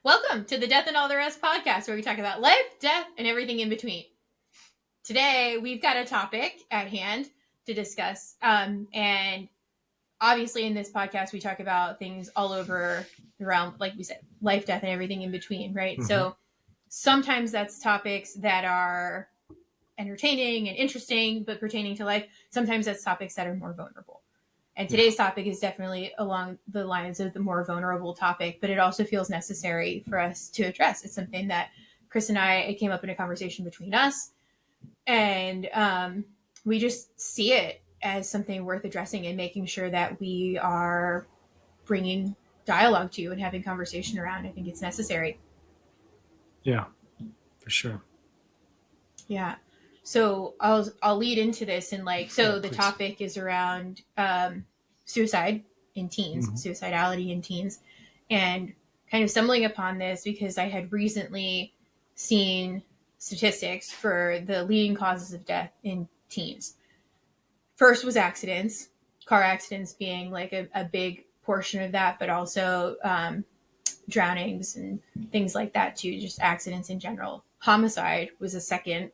Welcome to the Death and All the Rest podcast, where we talk about life, death, and everything in between. Today, we've got a topic at hand to discuss. And obviously, in this podcast, we talk about things all over the realm, like we said, life, death, and everything in between, right? Mm-hmm. So sometimes that's topics that are entertaining and interesting, but pertaining to life. Sometimes that's topics that are more vulnerable. And today's topic is definitely along the lines of the more vulnerable topic, but it also feels necessary for us to address. It's something that Chris and I, it came up in a conversation between us, and we just see it as something worth addressing and making sure that we are bringing dialogue to and having conversation around. I think it's necessary. Yeah, for sure. Yeah. So I'll lead into this and the topic is around suicide in teens, suicidality in teens, and kind of stumbling upon this because I had recently seen statistics for the leading causes of death in teens. First was accidents, car accidents being like a big portion of that, but also drownings and things like that too, just accidents in general. Homicide was a second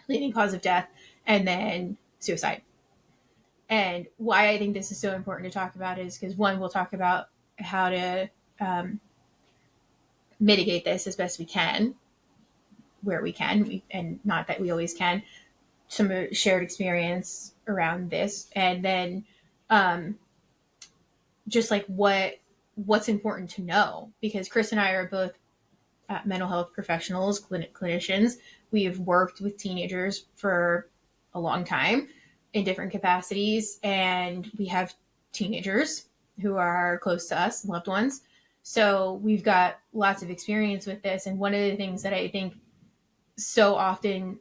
leading cause of death, and then suicide. And why I think this is so important to talk about is because, one, we'll talk about how to mitigate this as best we can, where we can, and not that we always can, some shared experience around this, and then just like what's important to know, because Chris and I are both mental health professionals, clinicians. We have worked with teenagers for a long time in different capacities, and we have teenagers who are close to us, loved ones. So we've got lots of experience with this. And one of the things that I think so often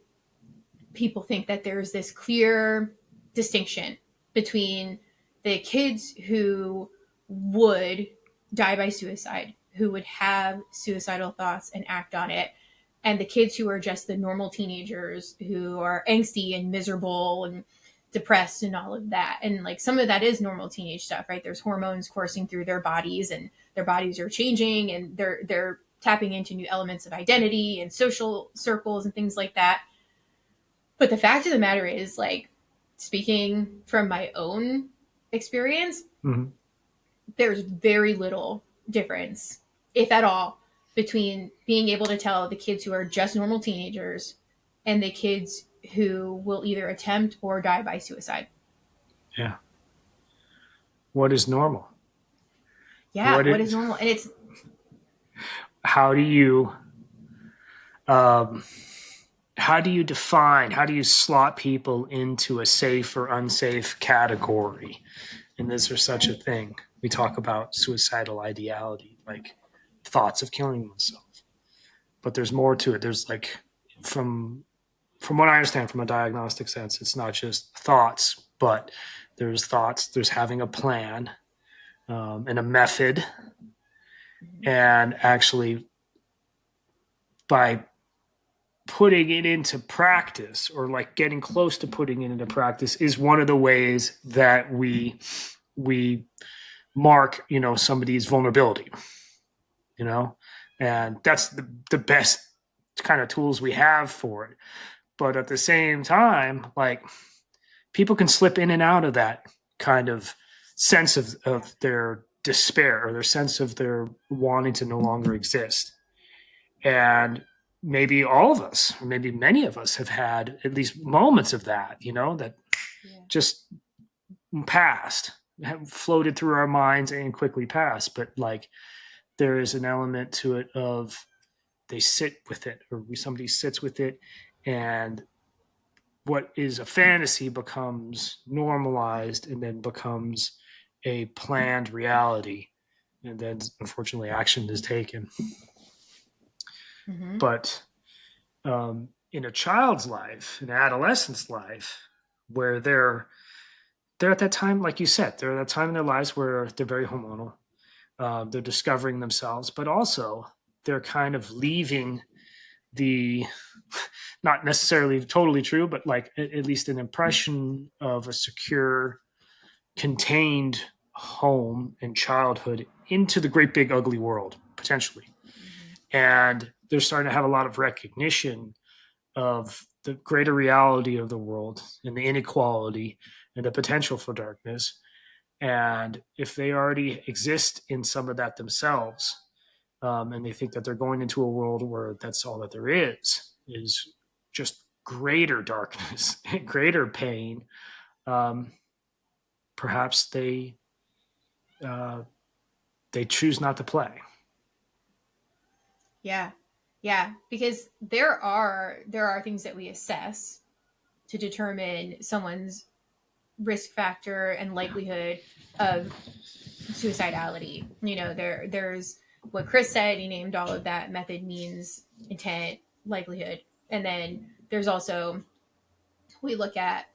people think that there's this clear distinction between the kids who would die by suicide, who would have suicidal thoughts and act on it, and the kids who are just the normal teenagers who are angsty and miserable and depressed and all of that. And like some of that is normal teenage stuff, right? There's hormones coursing through their bodies, and their bodies are changing, and they're tapping into new elements of identity and social circles and things like that. But the fact of the matter is, like, speaking from my own experience, there's very little difference, if at all, between being able to tell the kids who are just normal teenagers and the kids who will either attempt or die by suicide. Yeah. What is normal? Yeah, what is normal? And it's... How do you define, how do you slot people into a safe or unsafe category? And is there such a thing? We talk about suicidal ideality, like thoughts of killing oneself. But there's more to it. There's like, from what I understand from a diagnostic sense, it's not just thoughts, but there's thoughts, there's having a plan and a method. And actually, by putting it into practice, or like getting close to putting it into practice, is one of the ways that we mark, somebody's vulnerability, and that's the best kind of tools we have for it. But at the same time, like, people can slip in and out of that kind of sense of their despair, or their sense of their wanting to no longer exist. And maybe all of us, or maybe many of us, have had at least moments of that, that just passed, have floated through our minds and quickly passed. But like, there is an element to it of they sit with it, or somebody sits with it, and what is a fantasy becomes normalized and then becomes a planned reality. And then unfortunately action is taken. But in a child's life, an adolescent's life, where they're at that time, like you said, they're at that time in their lives where they're very hormonal. They're discovering themselves, but also they're kind of leaving the, not necessarily totally true, but like at least an impression of a secure, contained home and childhood into the great big ugly world, potentially. Mm-hmm. And they're starting to have a lot of recognition of the greater reality of the world and the inequality and the potential for darkness. And if they already exist in some of that themselves, and they think that they're going into a world where that's all that there is just greater darkness, greater pain, um, perhaps uh, they choose not to play. Yeah. Yeah, because there are things that we assess to determine someone's risk factor and likelihood of suicidality. There's what Chris said. He named all of that. Method, means, intent, likelihood, and then there's also, we look at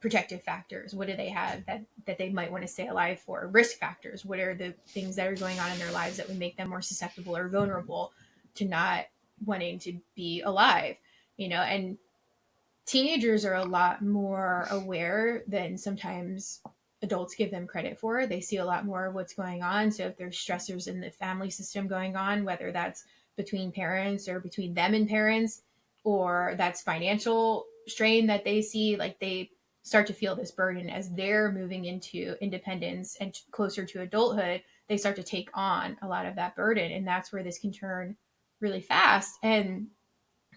protective factors. What do they have that they might want to stay alive for? Risk factors. What are the things that are going on in their lives that would make them more susceptible or vulnerable to not wanting to be alive? And teenagers are a lot more aware than sometimes adults give them credit for. They see a lot more of what's going on. So if there's stressors in the family system going on, whether that's between parents or between them and parents, or that's financial strain that they see, like they start to feel this burden as they're moving into independence and closer to adulthood. They start to take on a lot of that burden. And that's where this can turn really fast. And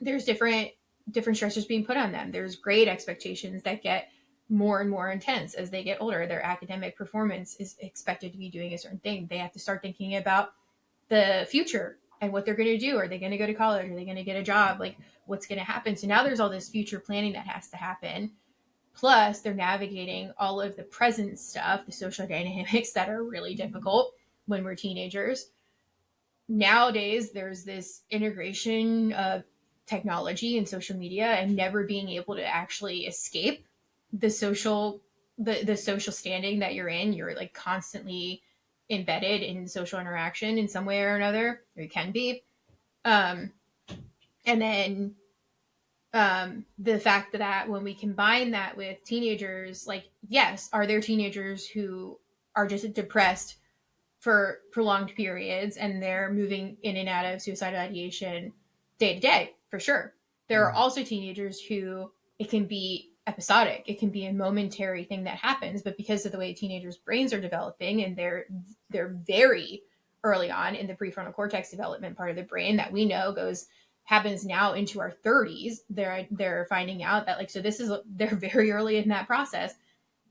there's different stressors being put on them. There's grade expectations that get more and more intense as they get older. Their academic performance is expected to be doing a certain thing. They have to start thinking about the future and what they're going to do. Are they going to go to college? Are they going to get a job? Like, what's going to happen? So now there's all this future planning that has to happen. Plus, they're navigating all of the present stuff, the social dynamics that are really difficult when we're teenagers. Nowadays there's this integration of technology and social media and never being able to actually escape the social standing that you're in. You're like constantly embedded in social interaction in some way or another, or you can be. um and then the fact that when we combine that with teenagers, like, yes, are there teenagers who are just depressed for prolonged periods and they're moving in and out of suicidal ideation day to day, for sure. There are Mm. also teenagers who it can be episodic. It can be a momentary thing that happens, but because of the way teenagers' brains are developing, and they're very early on in the prefrontal cortex development part of the brain that we know happens now into our 30s. They're finding out that, like, so this is, they're very early in that process.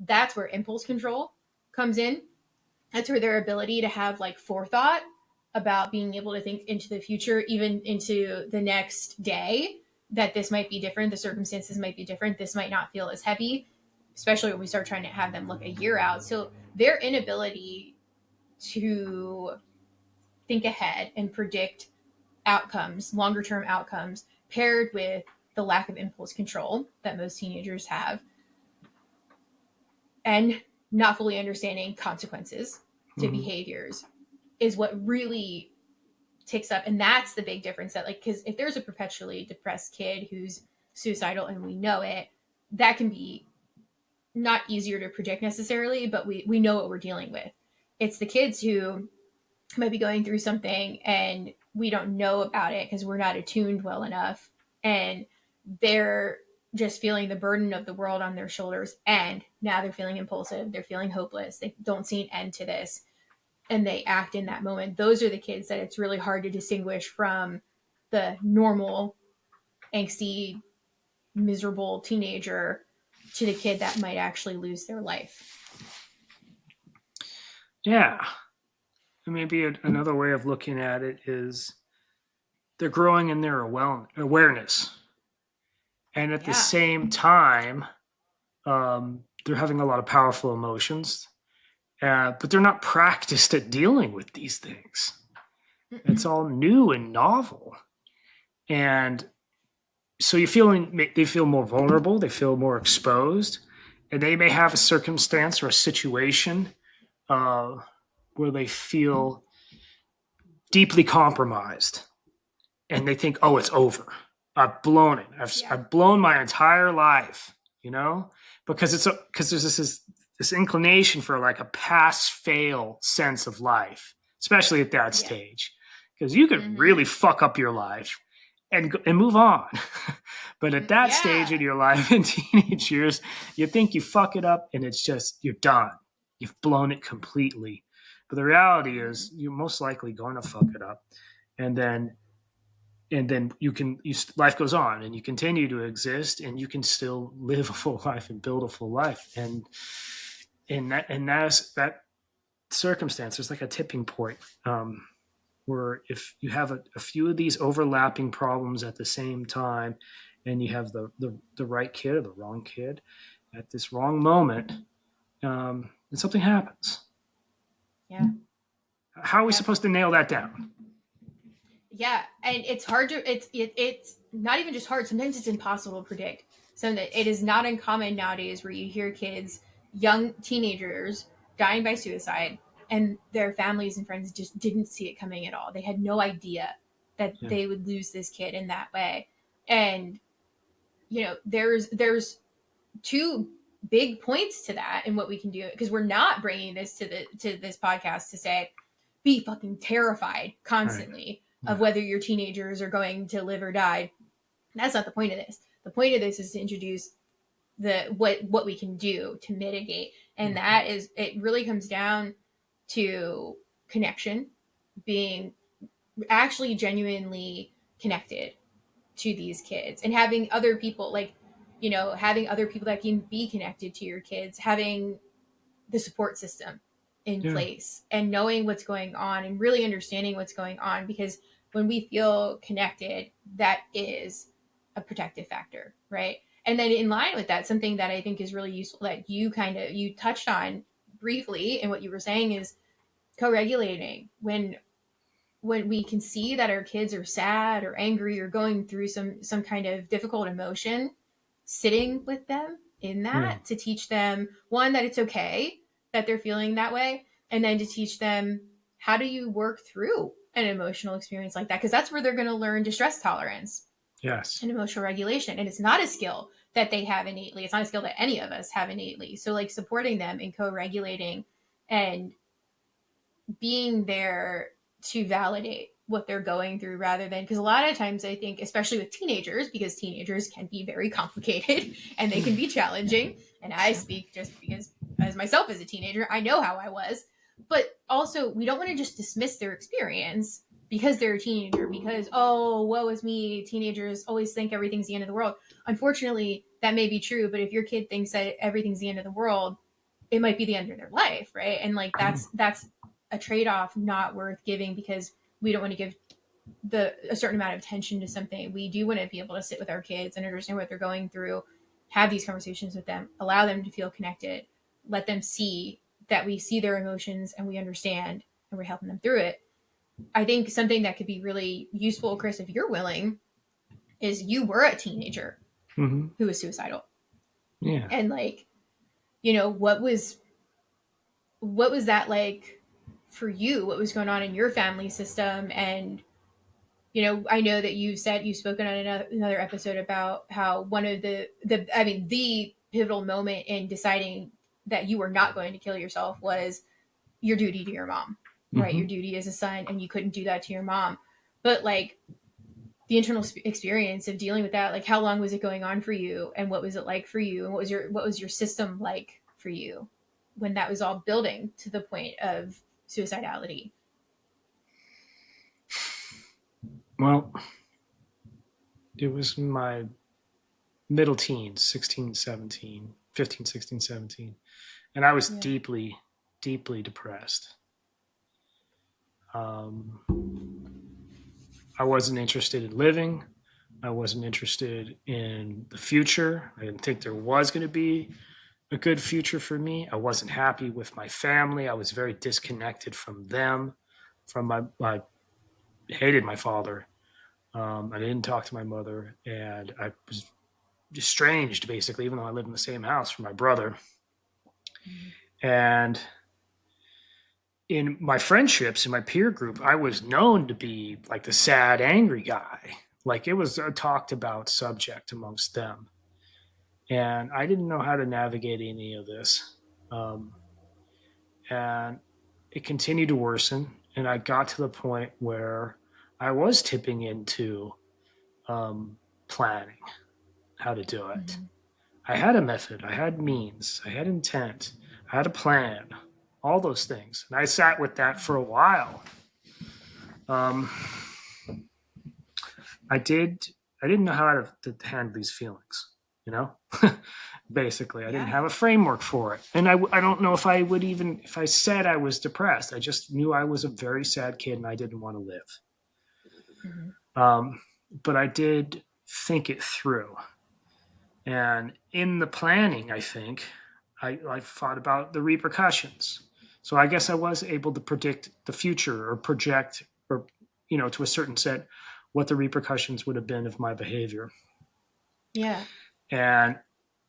That's where impulse control comes in. That's where their ability to have like forethought about being able to think into the future, even into the next day, that this might be different, the circumstances might be different, this might not feel as heavy, especially when we start trying to have them look a year out. So their inability to think ahead and predict outcomes, longer term outcomes, paired with the lack of impulse control that most teenagers have, and not fully understanding consequences to Mm-hmm. behaviors, is what really takes up. And that's the big difference, that, like, because if there's a perpetually depressed kid who's suicidal and we know it, that can be not easier to predict necessarily, but we know what we're dealing with. It's the kids who might be going through something and we don't know about it because we're not attuned well enough, and they're just feeling the burden of the world on their shoulders, and now they're feeling impulsive, they're feeling hopeless, they don't see an end to this, and they act in that moment. Those are the kids that it's really hard to distinguish from the normal, angsty, miserable teenager to the kid that might actually lose their life. Yeah. Maybe another way of looking at it is they're growing in their awareness. And at the Yeah. same time, they're having a lot of powerful emotions, but they're not practiced at dealing with these things. It's Mm-mm. all new and novel. And so they feel more vulnerable, they feel more exposed, and they may have a circumstance or a situation uh, where they feel deeply compromised, and they think, "Oh, it's over. I've blown it. Yeah. I've blown my entire life." You know, because there's this inclination for like a pass fail sense of life, especially at that Yeah. stage, because you could Mm-hmm. really fuck up your life and move on. But at that stage in Yeah. your life, in teenage years, you think you fuck it up and it's just you're done. You've blown it completely. But the reality Mm-hmm. is, you're most likely going to fuck it up, and then life goes on and you continue to exist and you can still live a full life and build a full life. And that circumstance, there's like a tipping point, where if you have a few of these overlapping problems at the same time, and you have the right kid or the wrong kid at this wrong moment, then something happens. Yeah. How are we Yeah. supposed to nail that down? Yeah, and it's hard to it's not even just hard. Sometimes it's impossible to predict. So that it is not uncommon nowadays where you hear kids, young teenagers, dying by suicide, and their families and friends just didn't see it coming at all. They had no idea that Yeah. they would lose this kid in that way. And there's two big points to that and what we can do, because we're not bringing this to this podcast to say be fucking terrified Right. constantly of Yeah. whether your teenagers are going to live or die. That's not the point of this. The point of this is to introduce the what we can do to mitigate, and Mhm. that is, it really comes down to connection, being actually genuinely connected to these kids, and having other people, like, having other people that can be connected to your kids, having the support system in Yeah. place, and knowing what's going on and really understanding what's going on, because when we feel connected, that is a protective factor, right? And then in line with that, something that I think is really useful that you touched on briefly in what you were saying is co-regulating. When we can see that our kids are sad or angry or going through some kind of difficult emotion, sitting with them in Yeah. that to teach them, one, that it's okay that they're feeling that way, and then to teach them how do you work through an emotional experience like that, because that's where they're going to learn distress tolerance Yes. and emotional regulation. And it's not a skill that they have innately, it's not a skill that any of us have innately. So like supporting them in co-regulating and being there to validate what they're going through, rather than, because a lot of times I think, especially with teenagers, because teenagers can be very complicated and they can be challenging, and I speak just because as myself as a teenager, I know how I was. But also, we don't want to just dismiss their experience because they're a teenager, because, oh, woe is me, teenagers always think everything's the end of the world. Unfortunately, that may be true, but if your kid thinks that everything's the end of the world, it might be the end of their life, right? And like that's a trade-off not worth giving, because we don't want to give a certain amount of attention to something. We do want to be able to sit with our kids and understand what they're going through, have these conversations with them, allow them to feel connected, let them see that we see their emotions and we understand and we're helping them through it. I think something that could be really useful, Chris, if you're willing, is you were a teenager Mm-hmm. who was suicidal. Yeah. And like, what was that like for you? What was going on in your family system? And I know that you've spoken on another episode about how one of the pivotal moment in deciding that you were not going to kill yourself was your duty to your mom, right? Mm-hmm. Your duty as a son, and you couldn't do that to your mom. But like the internal experience of dealing with that, like how long was it going on for you, and what was it like for you, and what was your system like for you when that was all building to the point of suicidality? Well, it was my middle teens, 16, 17, 15, 16, 17. And I was Yeah. deeply, deeply depressed. Um, I wasn't interested in living. I wasn't interested in the future. I didn't think there was going to be a good future for me. I wasn't happy with my family. I was very disconnected from them. I hated my father. I didn't talk to my mother, and I was estranged, basically, even though I lived in the same house from my brother. Mm-hmm. And in my friendships, in my peer group, I was known to be like the sad, angry guy. Like it was a talked about subject amongst them. And I didn't know how to navigate any of this. Um, and it continued to worsen. And I got to the point where I was tipping into um, planning how to do it. Mm-hmm. I had a method, I had means, I had intent, I had a plan, all those things. And I sat with that for a while. Um, I did. I didn't know how to handle these feelings. You know, basically, I didn't Yeah. have a framework for it, and I don't know if I would even if I said I was depressed. I just knew I was a very sad kid and I didn't want to live. Mm-hmm. Um, but I did think it through, and in the planning, I think I thought about the repercussions. So I guess I was able to predict the future or project or to a certain set what the repercussions would have been of my behavior. Yeah. And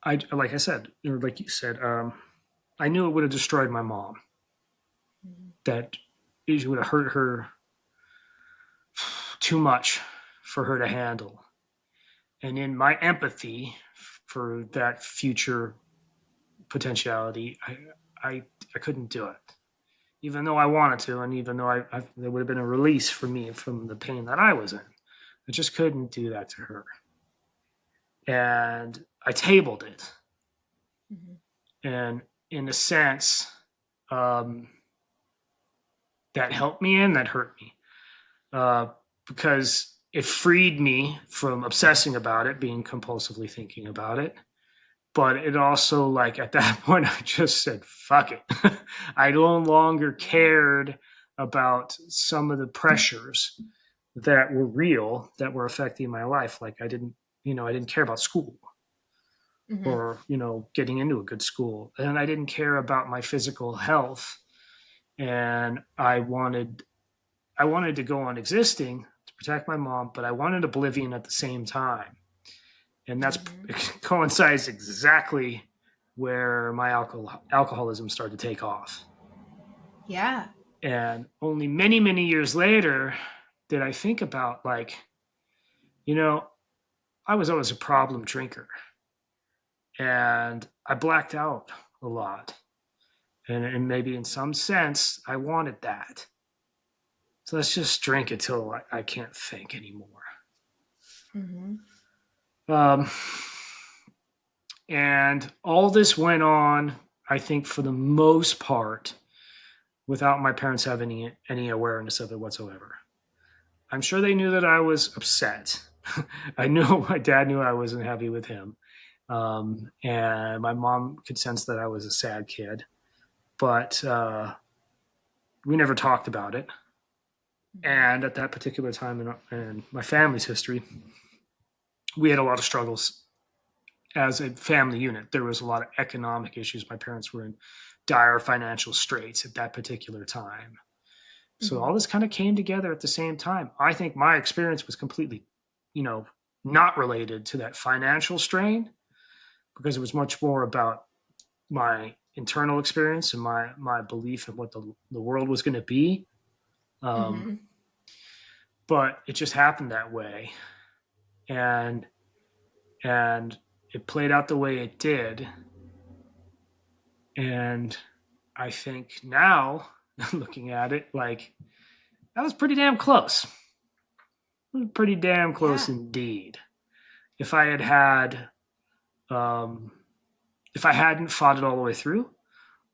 like I said, or like you said, I knew it would have destroyed my mom. Mm-hmm. That it would have hurt her too much for her to handle. And in my empathy for that future potentiality, I, I couldn't do it, even though I wanted to, and even though there would have been a release for me from the pain that I was in. I just couldn't do that to her, and I tabled it. Mm-hmm. And in a sense, um, that helped me and that hurt me, uh, because it freed me from obsessing about it, being compulsively thinking about it. But it also, like, at that point, I just said, fuck it. I no longer Yeah. cared about some of the pressures that were real, that were affecting my life. Like, I didn't care about school Mm-hmm. or, getting into a good school. And I didn't care about my physical health. And I wanted to go on existing to protect my mom, but I wanted oblivion at the same time. And that's Mm-hmm. it coincides exactly where my alcoholism started to take off. Yeah. And only many, many years later did I think about, like, you know, I was always a problem drinker and I blacked out a lot. And maybe in some sense, I wanted that. So let's just drink until I can't think anymore. Mm-hmm. Um, and all this went on, I think, for the most part, without my parents having any awareness of it whatsoever. I'm sure they knew that I was upset. I knew my dad knew I wasn't happy with him. And my mom could sense that I was a sad kid, but we never talked about it. Mm-hmm. And at that particular time in my family's history, we had a lot of struggles as a family unit. There was a lot of economic issues. My parents were in dire financial straits at that particular time. So Mm-hmm. all this kind of came together at the same time. I think my experience was completely, you know, not related to that financial strain because it was much more about my internal experience and my belief in what the world was going to be. Um, Mm-hmm. but it just happened that way, and and it played out the way it did. And I think now, looking at it, like that was pretty damn close. It was pretty damn close Yeah. indeed. If I had had um, if I hadn't fought it all the way through,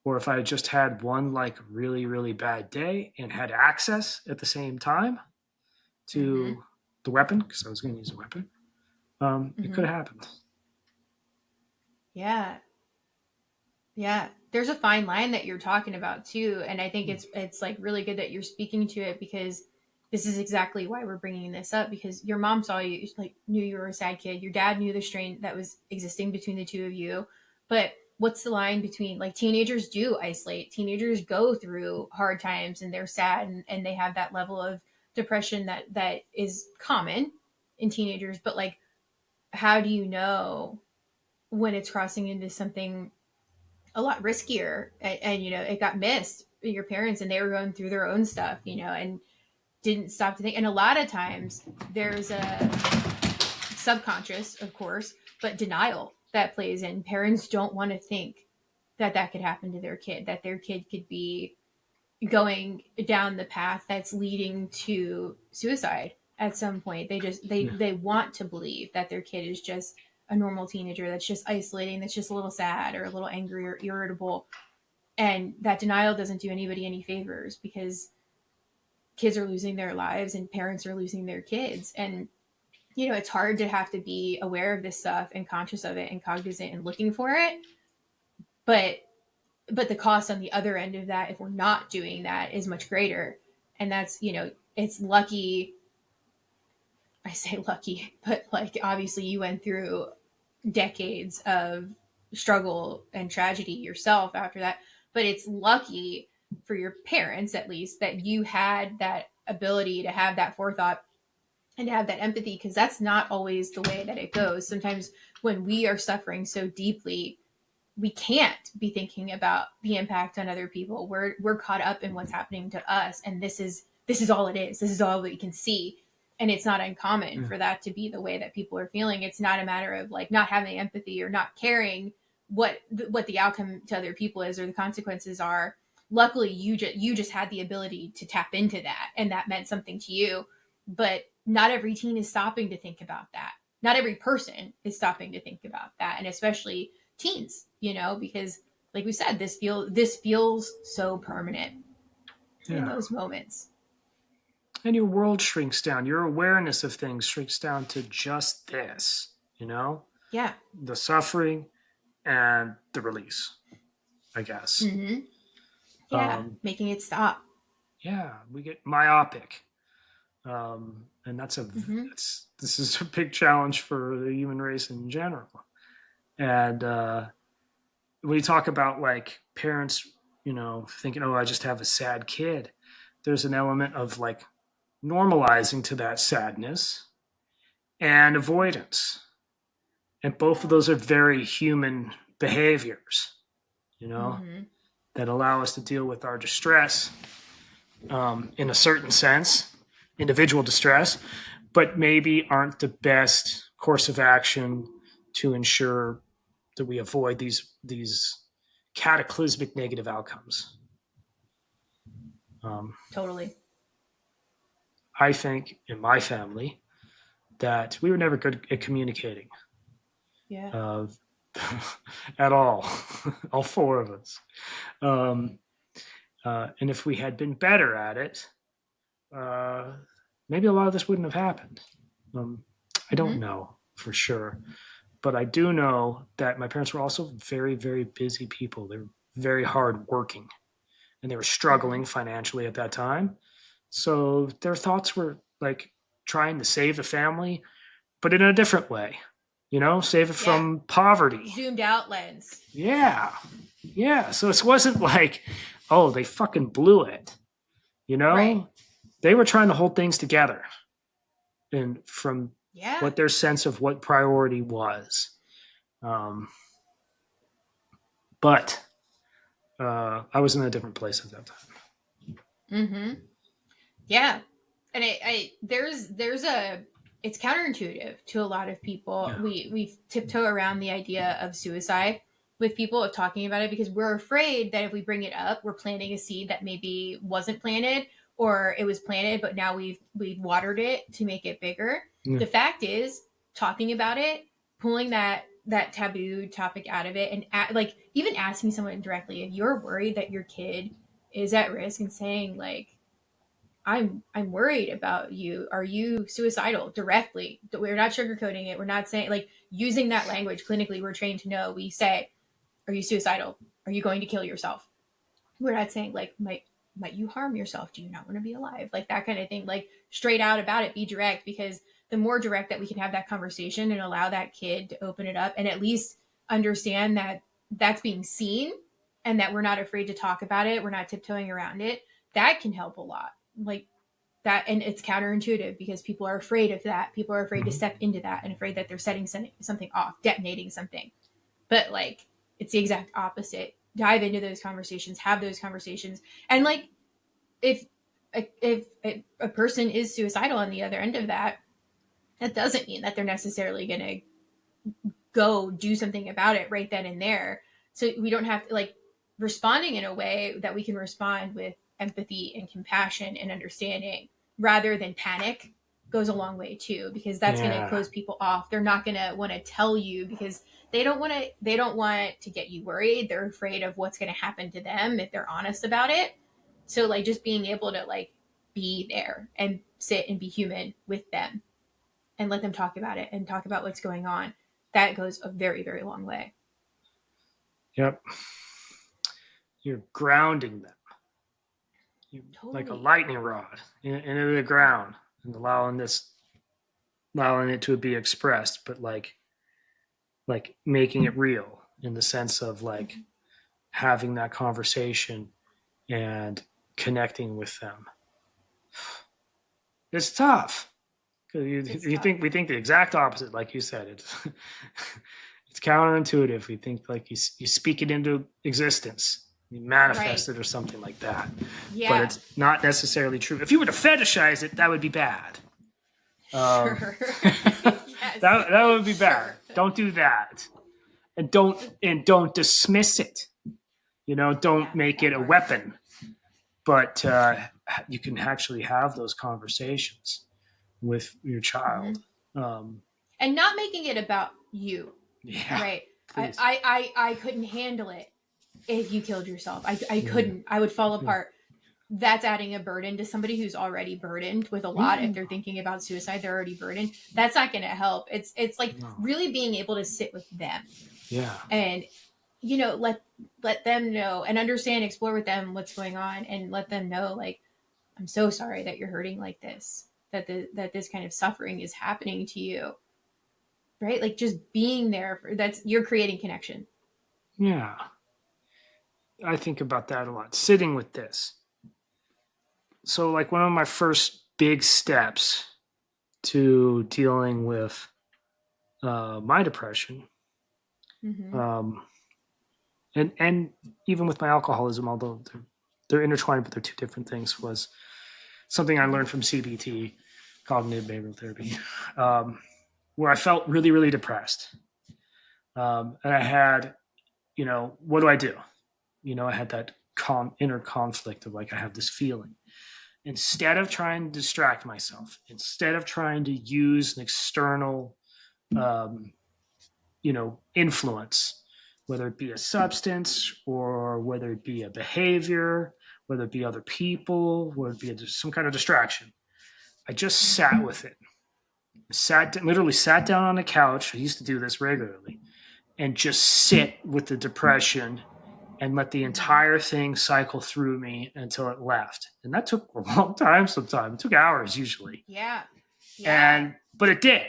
or if I had just had one like really, really bad day and had access at the same time Mm-hmm. to the weapon, because I was going to use a weapon, it Mm-hmm. could have happened. Yeah. Yeah. There's a fine line that you're talking about too, and I think it's like really good that you're speaking to it because this is exactly why we're bringing this up because your mom saw you like knew you were a sad kid. Your dad knew the strain that was existing between the two of you. But what's the line between like teenagers do isolate. Teenagers go through hard times and they're sad and they have that level of depression that is common in teenagers, but like how do you know when it's crossing into something a lot riskier and it got missed your parents and they were going through their own stuff and didn't stop to think and a lot of times there's a subconscious of course but denial that plays in parents don't want to think that that could happen to their kid, that their kid could be going down the path that's leading to suicide at some point. They just Yeah. they want to believe that their kid is just a normal teenager that's just isolating, that's just a little sad or a little angry or irritable. And that denial doesn't do anybody any favors, because kids are losing their lives and parents are losing their kids. And it's hard to have to be aware of this stuff and conscious of it and cognizant and looking for it. But the cost on the other end of that, if we're not doing that, is much greater. And that's, it's lucky. I say lucky, but like obviously you went through decades of struggle and tragedy yourself after that. But it's lucky for your parents, at least, that you had that ability to have that forethought and to have that empathy, because that's not always the way that it goes. Sometimes when we are suffering so deeply, we can't be thinking about the impact on other people. We're caught up in what's happening to us, and this is all it is. This is all that we can see. And it's not uncommon Yeah. for that to be the way that people are feeling. It's not a matter of like not having empathy or not caring what the outcome to other people is or the consequences are. Luckily, you just had the ability to tap into that, and that meant something to you. But not every teen is stopping to think about that. Not every person is stopping to think about that, and especially teens, because like we said, this feels so permanent in Yeah. those moments. And your world shrinks down. Your awareness of things shrinks down to just this, you know, Yeah. the suffering and the release, I guess. Mm-hmm. Yeah. Um, Making it stop. yeah, we get myopic. And Mm-hmm. this is a big challenge for the human race in general. And when you talk about like parents, thinking, oh, I just have a sad kid, there's an element of like normalizing to that sadness and avoidance. And both of those are very human behaviors, you know, Mm-hmm. that allow us to deal with our distress in a certain sense, individual distress, but maybe aren't the best course of action to ensure that we avoid these cataclysmic negative outcomes. Um, Totally. I think in my family that we were never good at communicating Yeah. uh, at all four of us. Um, and if we had been better at it, uh, maybe a lot of this wouldn't have happened. Um, I don't Mm-hmm. know for sure, but I do know that my parents were also very, very busy people. They were very hard working, and they were Mm-hmm. struggling financially at that time. So their thoughts were like trying to save the family, but in a different way. Save it Yeah. from poverty. Zoomed out lens. Yeah, yeah. So it wasn't like, oh, they fucking blew it. You Right. know, they were trying to hold things together, and from Yeah. what their sense of what priority was. Um, but I was in a different place at that time. Mm-hmm. Yeah. And there's a it's counterintuitive to a lot of people. Yeah. We tiptoe around the idea of suicide with people, of talking about it, because we're afraid that if we bring it up, we're planting a seed that maybe wasn't planted, or it was planted but now we've watered it to make it bigger. Yeah. The fact is, talking about it, pulling that taboo topic out of it, and like even asking someone directly if you're worried that your kid is at risk, and saying like, I'm worried about you. Are you suicidal? Directly. We're not sugarcoating it. We're not saying, like, using that language clinically. We're trained to know. We say, are you suicidal? Are you going to kill yourself? We're not saying like, might you harm yourself? Do you not want to be alive? Like that kind of thing. Like straight out about it. Be direct, because the more direct that we can have that conversation and allow that kid to open it up and at least understand that that's being seen, and that we're not afraid to talk about it. We're not tiptoeing around it. That can help a lot. Like that. And it's counterintuitive because people are afraid of that. People are afraid to Mhm. step into that and afraid that they're setting something off, detonating something. But like, it's the exact opposite. Dive into those conversations, have those conversations. And like, if if a person is suicidal on the other end of that, that doesn't mean that they're necessarily going to go do something about it right then and there. So we don't have to like responding in a way that we can respond with empathy and compassion and understanding rather than panic goes a long way too, because that's going to Yeah. close people off. They're not going to want to tell you because they don't want to get you worried. They're afraid of what's going to happen to them if they're honest about it. So like just being able to like be there and sit and be human with them and let them talk about it and talk about what's going on, that goes a very, very long way. Yep. You're grounding them. Like a Totally. lightning rod into the ground and allowing it to be expressed, but like making it real in the sense of like having that conversation and connecting with them. It's tough. It's You tough. think we think the exact opposite, like you said. It's it's counterintuitive. We think like you speak it into existence, you Right. manifest it or something like that. But Yeah. it's not necessarily true. If you were to fetishize it, that would be bad. Um, Sure. Yes. that would be bad. Sure. Don't do that, and don't dismiss it. Don't Yeah, make it that a part. weapon. But you can actually have those conversations with your child. Hmm. Um, And not making it about you, yeah, right? please. I couldn't handle it if you killed yourself. I Yeah, couldn't. I would fall yeah. apart. That's adding a burden to somebody who's already burdened with a lot. If No, they're thinking about suicide, they're already burdened. That's not going to help. It's like no. really being able to sit with them Yeah, and let them know and understand, explore with them what's going on, and let them know like I'm so sorry that you're hurting like this, that this kind of suffering is happening to you, right? Like just being there for that's you're creating connection. yeah. I think about that a lot. Sitting with this. So, like, one of my first big steps to dealing with my depression, Mm-hmm. um, and even with my alcoholism, although they're intertwined, but they're two different things, was something I learned from CBT, cognitive behavioral therapy, where I felt really, really depressed. And I had, what do I do? I had that inner conflict of like, I have this feeling. Instead of trying to distract myself, instead of trying to use an external, um, influence, whether it be a substance or whether it be a behavior, whether it be other people, whether it be some kind of distraction, I just sat Mm-hmm. with it. Literally sat down on the couch. I used to do this regularly and just sit with the depression and let the Mm-hmm. entire thing cycle through me until it left. And that took a long time sometimes. It took hours usually. Yeah. Yeah. But it did.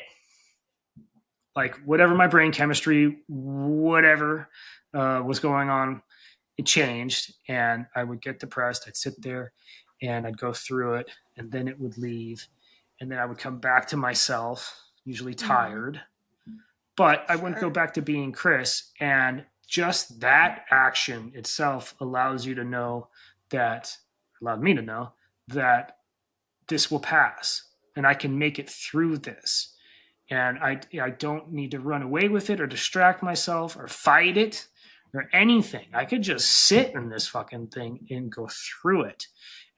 Like whatever my brain chemistry, whatever was going on, it changed. And I would get depressed. I'd sit there and I'd go through it and then it would leave. And then I would come back to myself, usually Mm-hmm. tired, but I wouldn't go Sure. back to being Chris. And just that action itself allows you to know that, allowed me to know that this will pass and I can make it through this. And I don't need to run away with it or distract myself or fight it or anything. I could just sit in this fucking thing and go through it.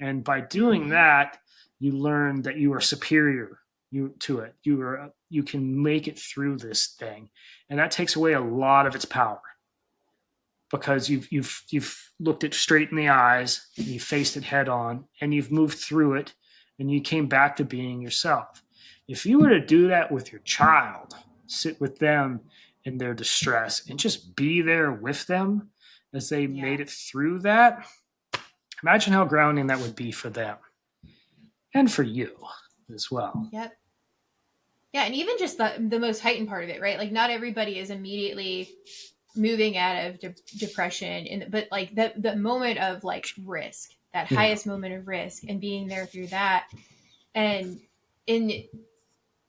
And by doing Mm-hmm. that, you learn that you are superior to it. You can make it through this thing, and that takes away a lot of its power because you've looked it straight in the eyes, and you faced it head on, and you've moved through it, and you came back to being yourself. If you were to do that with your child, sit with them in their distress and just be there with them as they Yeah. made it through that, imagine how grounding that would be for them and for you as well. Yep. Yeah, and even just the most heightened part of it, right? Like not everybody is immediately moving out of depression, and but like the moment of like risk, that Yeah. highest moment of risk, and being there through that, and in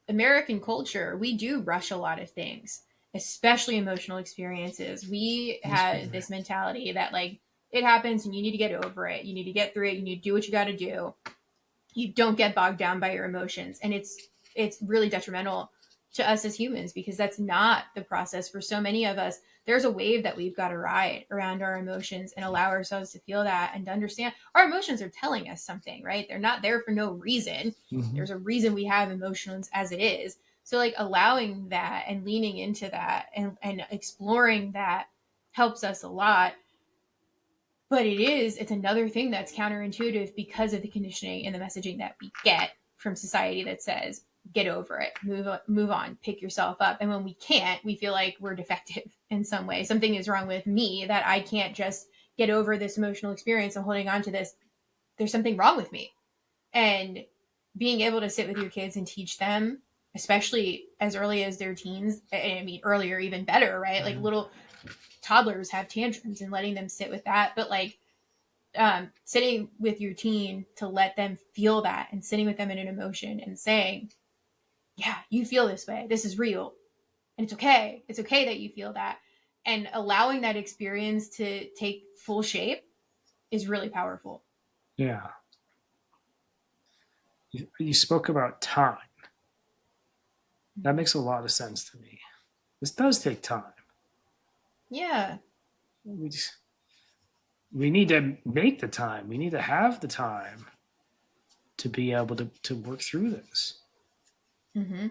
American culture, we do rush a lot of things, especially emotional experiences. We had this mentality that like it happens and you need to get over it. You need to get through it. You need to do what you got to do. You don't get bogged down by your emotions. And it's really detrimental to us as humans because that's not the process for so many of us. there's a wave that we've got to ride around our emotions and allow ourselves to feel that and to understand our emotions are telling us something, right? They're not there for no reason. Mm-hmm. There's a reason we have emotions as it is. So like allowing that and leaning into that and exploring that helps us a lot. But it's another thing that's counterintuitive because of the conditioning and the messaging that we get from society that says, get over it, move on, pick yourself up. And when we can't, we feel like we're defective in some way. Something is wrong with me that I can't just get over this emotional experience. I'm holding on to this. There's something wrong with me. And being able to sit with your kids and teach them, especially as early as their teens, I mean, earlier, even better, right? Like little toddlers have tantrums and letting them sit with that. But like, sitting with your teen to let them feel that and sitting with them in an emotion and saying, yeah, you feel this way. This is real. And it's okay. It's okay that you feel that. And allowing that experience to take full shape is really powerful. Yeah. You spoke about time. That makes a lot of sense to me. This does take time. Yeah. We just, we need to make the time. We need to have the time to be able to work through this. Mm-hmm.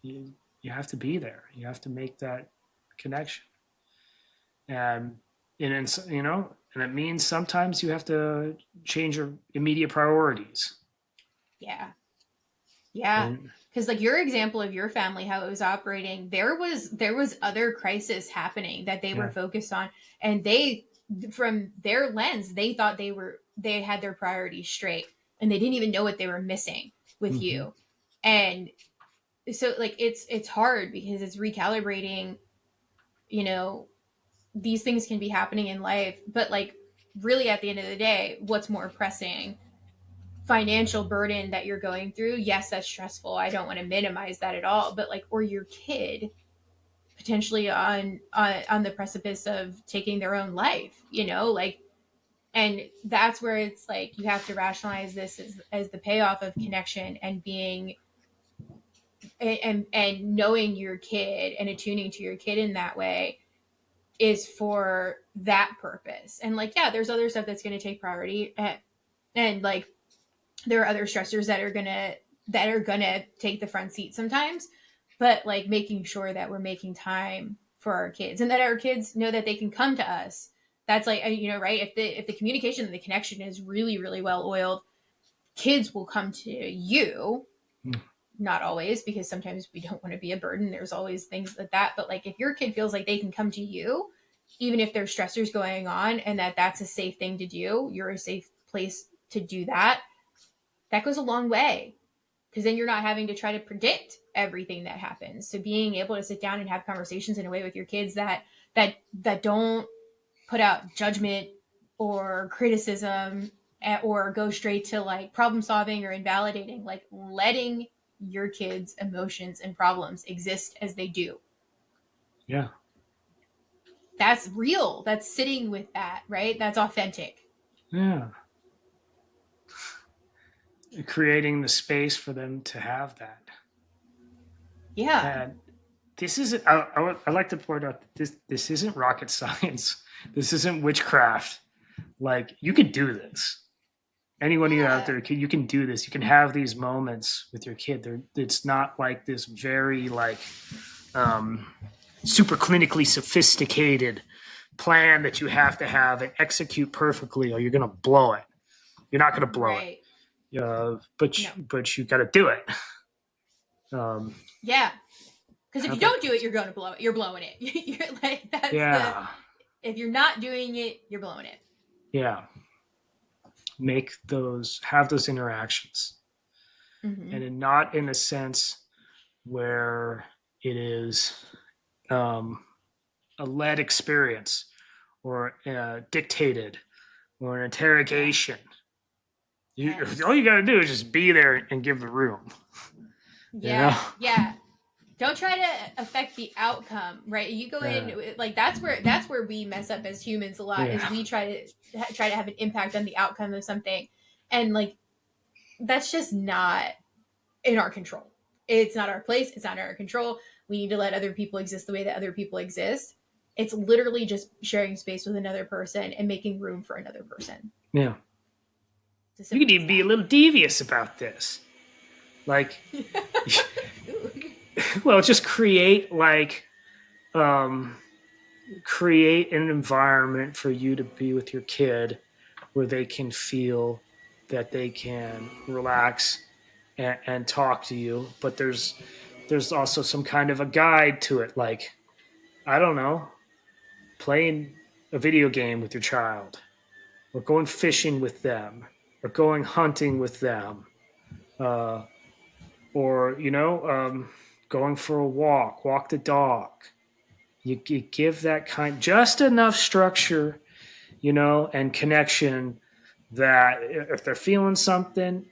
You have to be there. You have to make that connection. And and it means sometimes you have to change your immediate priorities. Yeah. Yeah. And Because like your example of your family, how it was operating, there was other crisis happening that they were yeah, focused on, and they, from their lens, they thought they had their priorities straight, and they didn't even know what they were missing with mm-hmm. you. And so like it's hard because it's recalibrating, you know, these things can be happening in life, but like really at the end of the day, what's more pressing? Financial burden that you're going through, yes, that's stressful, I don't want to minimize that at all, but like, or your kid potentially on the precipice of taking their own life, like, and that's where it's like you have to rationalize this as the payoff of connection and being and knowing your kid and attuning to your kid in that way is for that purpose. And like, yeah, there's other stuff that's going to take priority, and like there are other stressors that are gonna take the front seat sometimes, but like making sure that we're making time for our kids and that our kids know that they can come to us. That's like, right, if the communication and the connection is really really well oiled, kids will come to you. Not always, because sometimes we don't want to be a burden, there's always things like that, but like if your kid feels like they can come to you even if there's stressors going on, and that's a safe thing to do, you're a safe place to do that, that goes a long way, because then you're not having to try to predict everything that happens. So being able to sit down and have conversations in a way with your kids that don't put out judgment or criticism, or go straight to like problem solving or invalidating, like letting your kids' emotions and problems exist as they do. yeah, That's real. That's sitting with that, right? That's authentic. yeah. Creating the space for them to have that. Yeah. And this isn't. I like to point out that this isn't rocket science. This isn't witchcraft. Like you can do this. Anyone you out Yeah. there, you can do this. You can have these moments with your kid. It's not like this very like um, super clinically sophisticated plan that you have to have and execute perfectly, or you're gonna blow it. You're not gonna blow it. Right. But No. you got to do it. Um, Yeah. Because if how you about don't do it, you're going to blow it. You're blowing it. You're like, that's the, yeah, if you're not doing it, you're blowing it. yeah. Have those interactions, Mm-hmm. and not in a sense where it is um, a led experience or dictated or an Yeah. interrogation. All Yes. you got to do is just be there and give the room. You know? Yeah. Yeah. Don't try to affect the outcome, right? You go Uh, in like that's where we mess up as humans a lot, is yeah, we try to have an impact on the outcome of something, and like that's just not in our control. It's not our place. It's not in our control. we need to let other people exist the way that other people exist. It's literally just sharing space with another person and making room for another person. Yeah. It's as You could simple as even be a that. little devious about this. Like, Ooh. well, just um, create an environment for you to be with your kid where they can feel that they can relax and talk to you. But there's also some kind of a guide to it. Like, I don't know, playing a video game with your child, or going fishing with them, or going hunting with them, uh, or going for a walk the dog. You give that kind, just enough structure, and connection that if they're feeling something,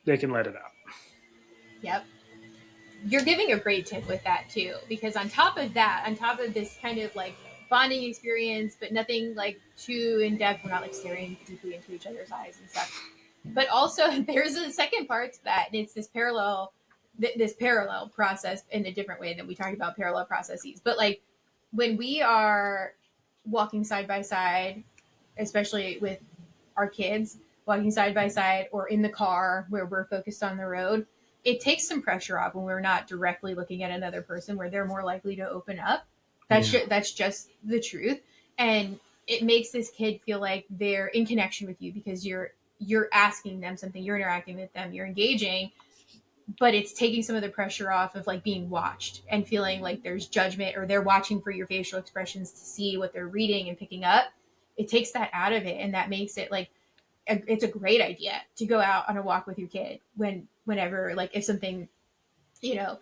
they can let it out. Yep. You're giving a great tip with that too, because on top of that, on top of this kind of like bonding experience, but nothing like too in depth, we're not like staring deeply into each other's eyes and stuff. But also, there's a second part to that, and it's this parallel process in a different way than we talked about parallel processes. But like when we are walking side by side, especially with our kids, walking side by side or in the car where we're focused on the road, it takes some pressure off when we're not directly looking at another person, where they're more likely to open up. Yeah. That's just the truth. And it makes this kid feel like they're in connection with you because you're asking them something, you're interacting with them, you're engaging, but it's taking some of the pressure off of like being watched and feeling like there's judgment, or they're watching for your facial expressions to see what they're reading and picking up. It takes that out of it, and that makes it like it's a great idea to go out on a walk with your kid whenever, like, if something, you know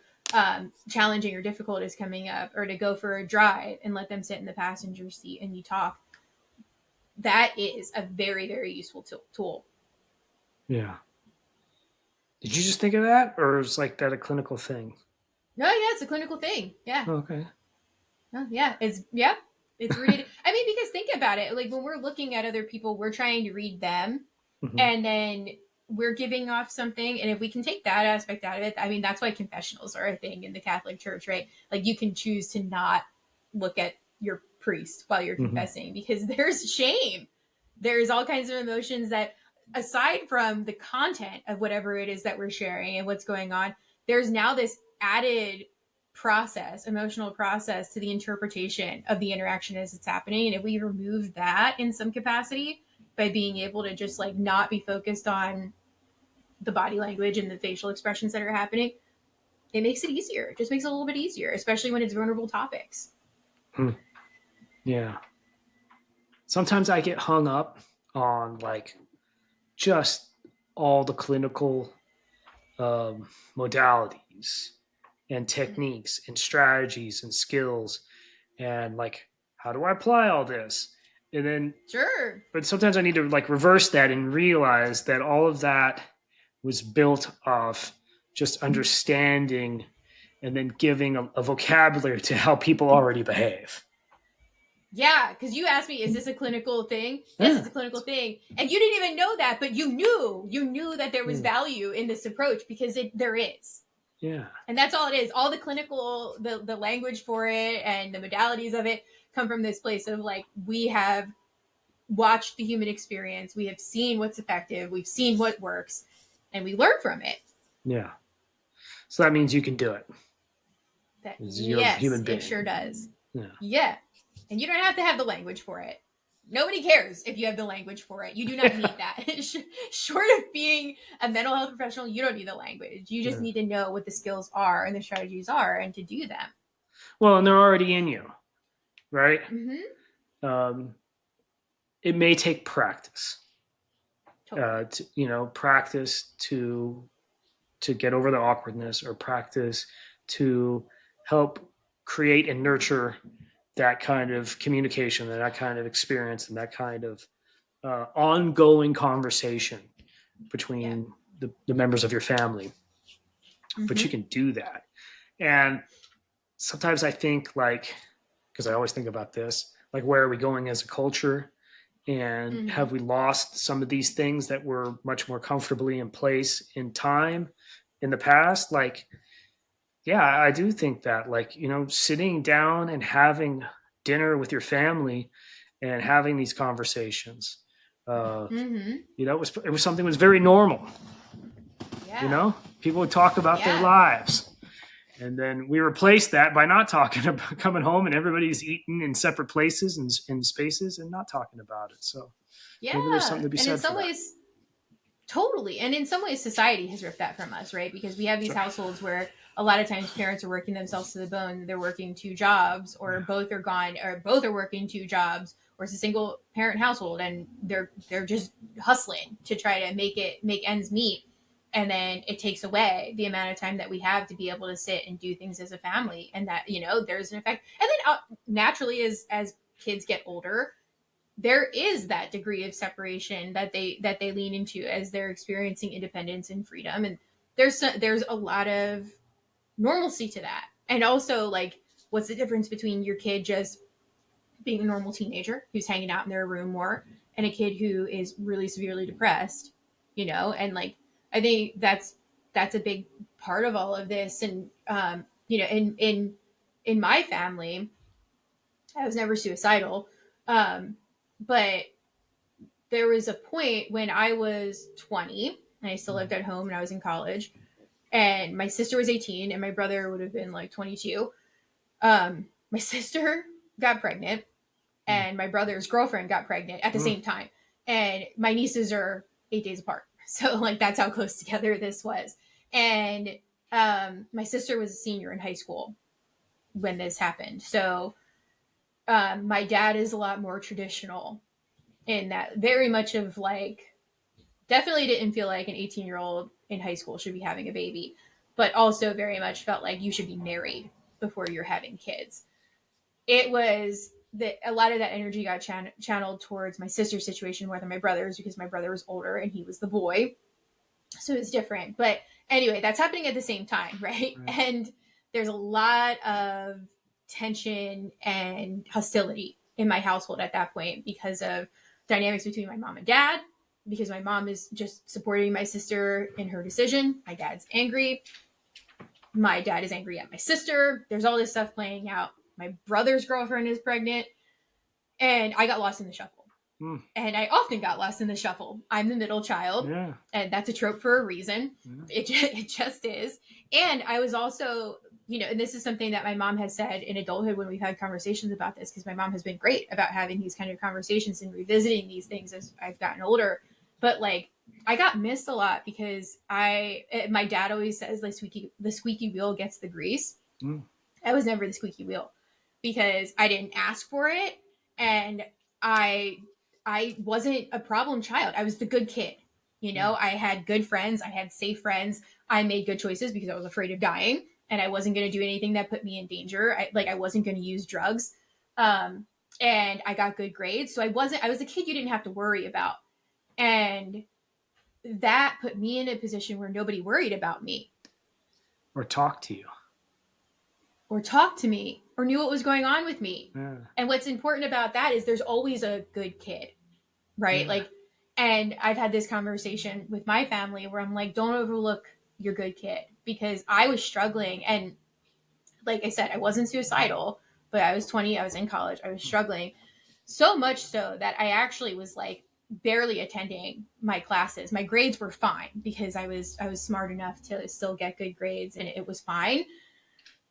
challenging or difficult is coming up, or to go for a drive and let them sit in the passenger seat and you talk. That is a very, very useful tool. Yeah. Did you just think of that, or is like that a clinical thing? No, yeah, it's a clinical thing. Yeah. Okay. No, yeah, it's rooted. I mean, because think about it. Like when we're looking at other people, we're trying to read them, Hmm. and then we're giving off something. And if we can take that aspect out of it, I mean, that's why confessionals are a thing in the Catholic Church, right? Like you can choose to not look at your priest while you're Hmm. confessing because there's shame. There's all kinds of emotions that, aside from the content of whatever it is that we're sharing and what's going on, there's now this added process, emotional process to the interpretation of the interaction as it's happening. And if we remove that in some capacity by being able to just like not be focused on the body language and the facial expressions that are happening, it makes it easier. It just makes it a little bit easier, especially when it's vulnerable topics. Hmm. Yeah. Sometimes I get hung up on like just all the clinical modalities and techniques and strategies and skills, and like, how do I apply all this? And then, Sure. but sometimes I need to like reverse that and realize that all of that was built off just understanding and then giving a vocabulary to how people already behave. Yeah, because you asked me, is this a clinical thing? Yes, Yeah. it's a clinical thing. And you didn't even know that, but you knew that there was Yeah. value in this approach because there is. Yeah. And that's all it is. All the clinical, the language for it and the modalities of it come from this place of like, we have watched the human experience, we have seen what's effective, we've seen what works, and we learn from it. Yeah. So that means you can do it. That, You're a yes, human it being. sure does. Yeah. Yeah. And you don't have to have the language for it. Nobody cares if you have the language for it. You do not need that. Short of being a mental health professional, you don't need the language. You just Yeah. need to know what the skills are and the strategies are and to do them. Well, and they're already in you, right? Mm-hmm. Um, it may take practice, Totally. practice to get over the awkwardness, or practice to help create and nurture that kind of communication and that kind of experience and that kind of ongoing conversation Yeah. between the members of your family. But you Mm-hmm. can do that. And sometimes I think, like, because I always think about this, like, where are we going as a culture? And Mm-hmm. have we lost some of these things that were much more comfortably in place in time in the past? Like, Yeah, I do think that, like, sitting down and having dinner with your family and having these conversations, uh, Mm-hmm. it was something that was very normal. Yeah. People would talk about their Yeah. lives, and then we replaced that by not talking about coming home and everybody's eating in separate places and in spaces and not talking about it. So maybe there's something Yeah. to be And in said for some that. ways, totally. And in some ways, society has ripped that from us, right? Because we have these Sure. households where a lot of times parents are working themselves to the bone. They're working two jobs, or Yeah. both are gone, or both are working two jobs, or it's a single parent household, and they're just hustling to try to make ends meet. And then it takes away the amount of time that we have to be able to sit and do things as a family, and that there's an effect. And then naturally, as kids get older, there is that degree of separation that they lean into as they're experiencing independence and freedom, and there's a lot of normalcy to that. And also, like, what's the difference between your kid just being a normal teenager who's hanging out in their room more, and a kid who is really severely depressed, and like, I think that's a big part of all of this. And in my family, I was never suicidal, um but there was a point when I was 20 and I still lived at home and I was in college, and my sister was 18 and my brother would have been like 22. My sister got pregnant Mm. and my brother's girlfriend got pregnant at the Mm. same time. And my nieces are 8 days apart. So, like, that's how close together this was. And my sister was a senior in high school when this happened. So, my dad is a lot more traditional in that, very much of like, definitely didn't feel like an 18-year-old in high school should be having a baby, but also very much felt like you should be married before you're having kids. It was that a lot of that energy got channeled towards my sister's situation more than my brother's, because my brother was older and he was the boy. So it's different. But anyway, that's happening at the same time, right? Right. And there's a lot of tension and hostility in my household at that point because of dynamics between my mom and dad, because my mom is just supporting my sister in her decision. My dad's angry. My dad is angry at my sister. There's all this stuff playing out. My brother's girlfriend is pregnant, and I got lost in the shuffle. Mm. And I often got lost in the shuffle. I'm the middle child, Yeah. and that's a trope for a reason. Yeah. It just is. And I was also, and this is something that my mom has said in adulthood when we've had conversations about this, because my mom has been great about having these kind of conversations and revisiting these things as I've gotten older. But like, I got missed a lot because my dad always says the squeaky wheel gets the grease. Mm. I was never the squeaky wheel because I didn't ask for it, and I I wasn't a problem child. I was the good kid. Mm. I had good friends, I had safe friends. I made good choices because I was afraid of dying, and I wasn't going to do anything that put me in danger. I wasn't going to use drugs. Um and I got good grades, so I was a kid you didn't have to worry about. And that put me in a position where nobody worried about me Or talk to you. or talked to me or knew what was going on with me. Yeah. And what's important about that is there's always a good kid, right? Yeah. Like, and I've had this conversation with my family where I'm like, don't overlook your good kid, because I was struggling. And like I said, I wasn't suicidal, but I was 20, I was in college, I was struggling so much so that I actually was like barely attending my classes. My grades were fine because I was smart enough to still get good grades, and it was fine,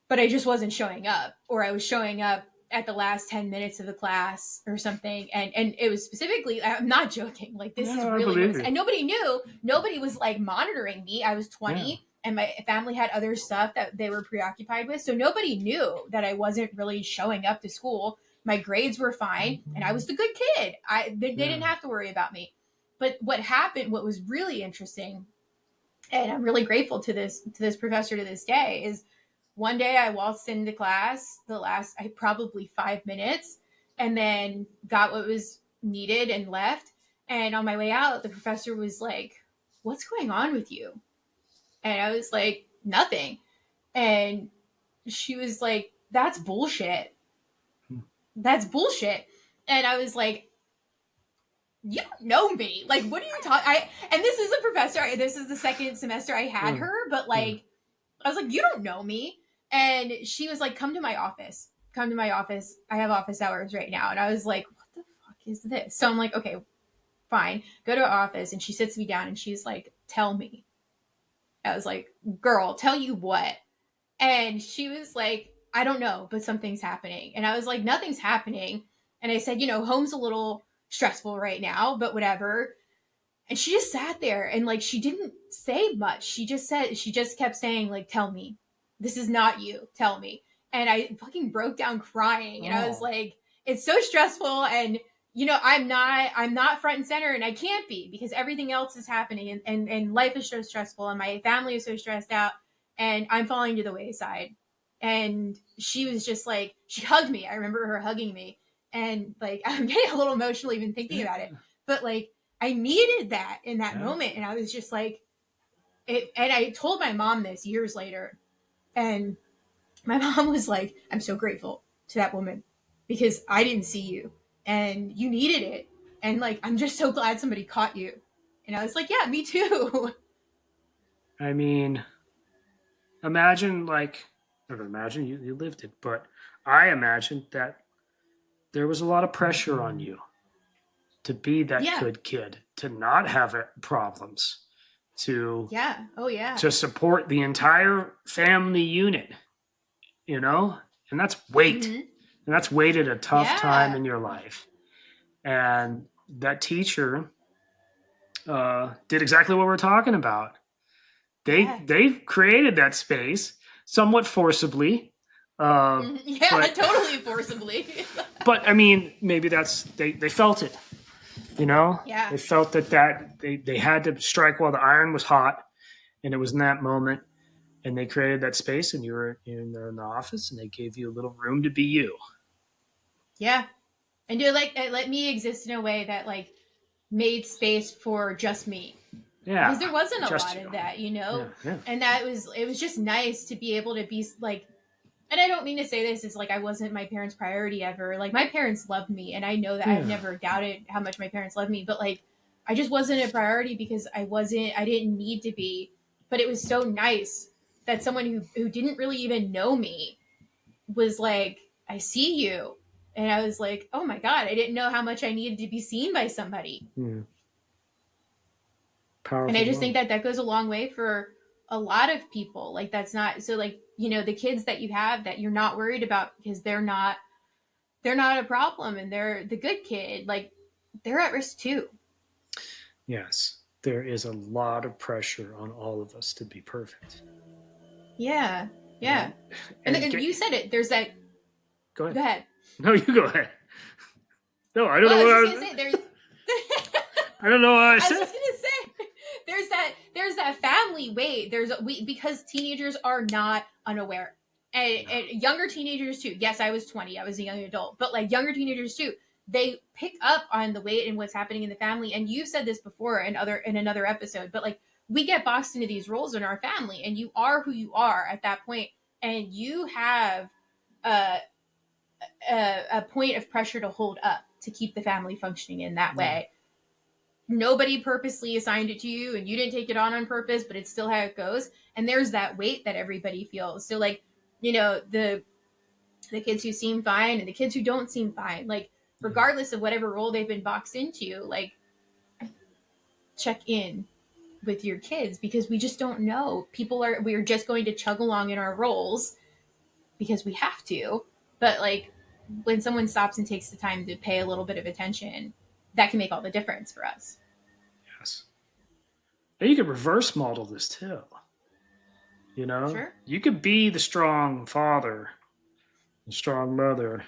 but I just wasn't showing up, or I was showing up at the last 10 minutes of the class or something. And it was specifically, I'm not joking, like, this is Yeah, I really what believe was, you. and nobody knew, nobody was like monitoring me. I was Yeah. 20 and my family had other stuff that they were preoccupied with. So nobody knew that I wasn't really showing up to school. My grades were fine and I was the good kid. They Yeah. didn't have to worry about me. But what happened, what was really interesting, and I'm really grateful to this professor to this day, is one day I waltzed into class the last, probably 5 minutes, and then got what was needed and left. And on my way out, the professor was like, "What's going on with you?" And I was like, "Nothing." And she was like, "That's bullshit. Hmm. That's bullshit." And I was like, "You don't know me. Like, what are you talking?" And this is a professor. This is the second semester I had Yeah. her, but Yeah. like, I was like, you don't know me. And she was like, come to my office. Come to my office. I have office hours right now. And I was like, what the fuck is this? So I'm like, okay, fine. Go to her office. And she sits me down and she's like, tell me. I was like, girl, tell you what? And she was like, I don't know, but something's happening. And I was like, nothing's happening. And I said, home's a little stressful right now, but whatever. And she just sat there and like she didn't say much. She just kept saying, like, tell me. This is not you. Tell me. And I fucking broke down crying. And I was Oh, like, it's so stressful and I'm not front and center and I can't be because everything else is happening and life is so stressful and my family is so stressed out and I'm falling to the wayside. And she was just like, she hugged me. I remember her hugging me. And like I'm getting a little emotional even thinking yeah, about it. But like I needed that in that yeah. moment. And I was just like, and I told my mom this years later. And my mom was like, I'm so grateful to that woman because I didn't see you and you needed it. And like, I'm just so glad somebody caught you. And I was like, yeah, me too. I mean, imagine like, not imagine you lived it, but I imagined that there was a lot of pressure on you to be that Yeah. good kid, to not have problems, to Yeah. Oh, yeah. to support the entire family unit, you know? And that's weight. Mm-hmm. And that's weight at a tough time Yeah. in your life. And that teacher did exactly what we're talking about. Yeah. They created that space somewhat forcibly, uh, Mhm. Yeah. but Totally forcibly. but I mean maybe that's they felt it, you know. Yeah. They felt that they had to strike while the iron was hot, and it was in that moment, and they created that space, and you were in the office, and they gave you a little room to be you. Yeah. And do like it let me exist in a way that like made space for just me because Yeah, there wasn't a just lot you. of that, Yeah, yeah, and that was it was just nice to be able to be like, and I don't mean to say this is like I wasn't my parents' priority ever. Like my parents loved me, and I know that I've yeah. never doubted how much my parents loved me, but like I just wasn't a priority because I didn't need to be. But it was so nice that someone who didn't really even know me was like, I see you. And I was like, oh my God, I didn't know how much I needed to be seen by somebody. Yeah. And I Powerful just think moment. that that goes a long way for a lot of people. Like that's not so like, the kids that you have that you're not worried about because they're not a problem and they're the good kid, like they're at risk too. Yes, there is a lot of pressure on all of us to be perfect, Yeah. Yeah. and And get you said it. There's that. go ahead. Go ahead. No, you go ahead. No, I don't Well, know I was what just gonna say there's I don't know what I I was said. just gonna say there's that family weight. We because teenagers are not unaware. No. And younger teenagers too. Yes, I was 20. I was a young adult, but like younger teenagers too, they pick up on the weight and what's happening in the family. And you've said this before in another episode, but like we get boxed into these roles in our family, and you are who you are at that point, and you have a a point of pressure to hold up to keep the family functioning in that Yeah. way. Nobody purposely assigned it to you and you didn't take it on purpose, but it's still how it goes. And there's that weight that everybody feels. So like, the kids who seem fine and the kids who don't seem fine, like Yeah. regardless of whatever role they've been boxed into, like check in with your kids because we just don't know. We're just going to chug along in our roles because we have to. But like when someone stops and takes the time to pay a little bit of attention, that can make all the difference for us. Yes. And you could reverse model this too. You know, Sure. you could be the strong father, the strong mother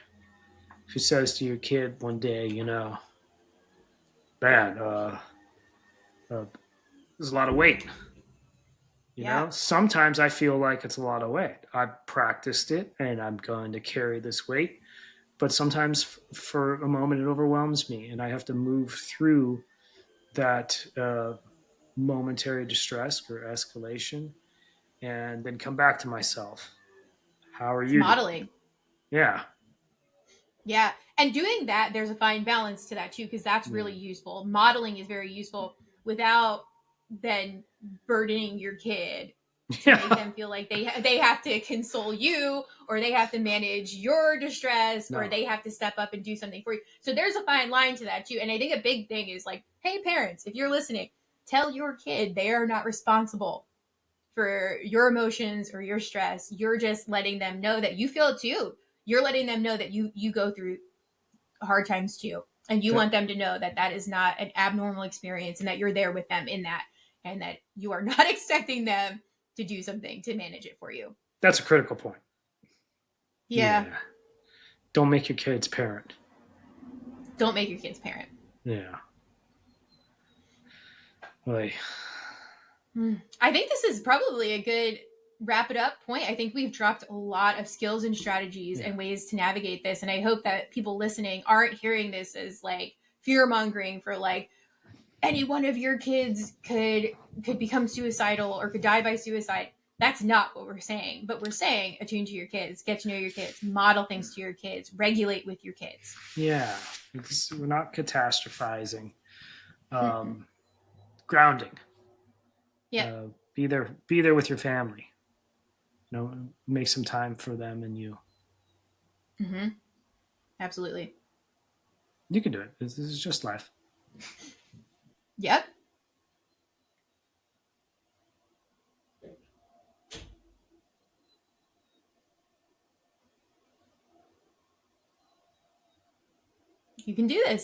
who says to your kid one day, man, there's a lot of weight. Yeah. Sometimes I feel like it's a lot of weight. I've practiced it and I'm going to carry this weight. But sometimes for a moment it overwhelms me and I have to move through that momentary distress or escalation and then come back to myself. How are It's you doing? modeling. Yeah. Yeah. And doing that, there's a fine balance to that too, because that's Yeah. really useful. Modeling is very useful without then burdening your kid to make Yeah. them feel like they have to console you, or they have to manage your distress, or No. they have to step up and do something for you. So there's a fine line to that too. And I think a big thing is like, hey parents, if you're listening, tell your kid they are not responsible for your emotions or your stress. You're just letting them know that you feel it too. You're letting them know that you go through hard times too, and you That want them to know that that is not an abnormal experience, and that you're there with them in that, and that you are not expecting them to do something to manage it for you. that's a critical point. Yeah. Yeah. Don't make your kids parent. Don't make your kids parent. Yeah. Like, I think this is probably a good wrap it up point. I think we've dropped a lot of skills and strategies yeah. and ways to navigate this. And I hope that people listening aren't hearing this as like fear mongering for like any one of your kids could become suicidal or could die by suicide. That's not what we're saying. But we're saying attune to your kids, get to know your kids, model things to your kids, regulate with your kids. Yeah. We're not catastrophizing. Mm-mm. Grounding. Yeah. Be there with your family. You know, make some time for them and you. Mm-hmm. Absolutely. You can do it. This is just life. Yep. You can do this.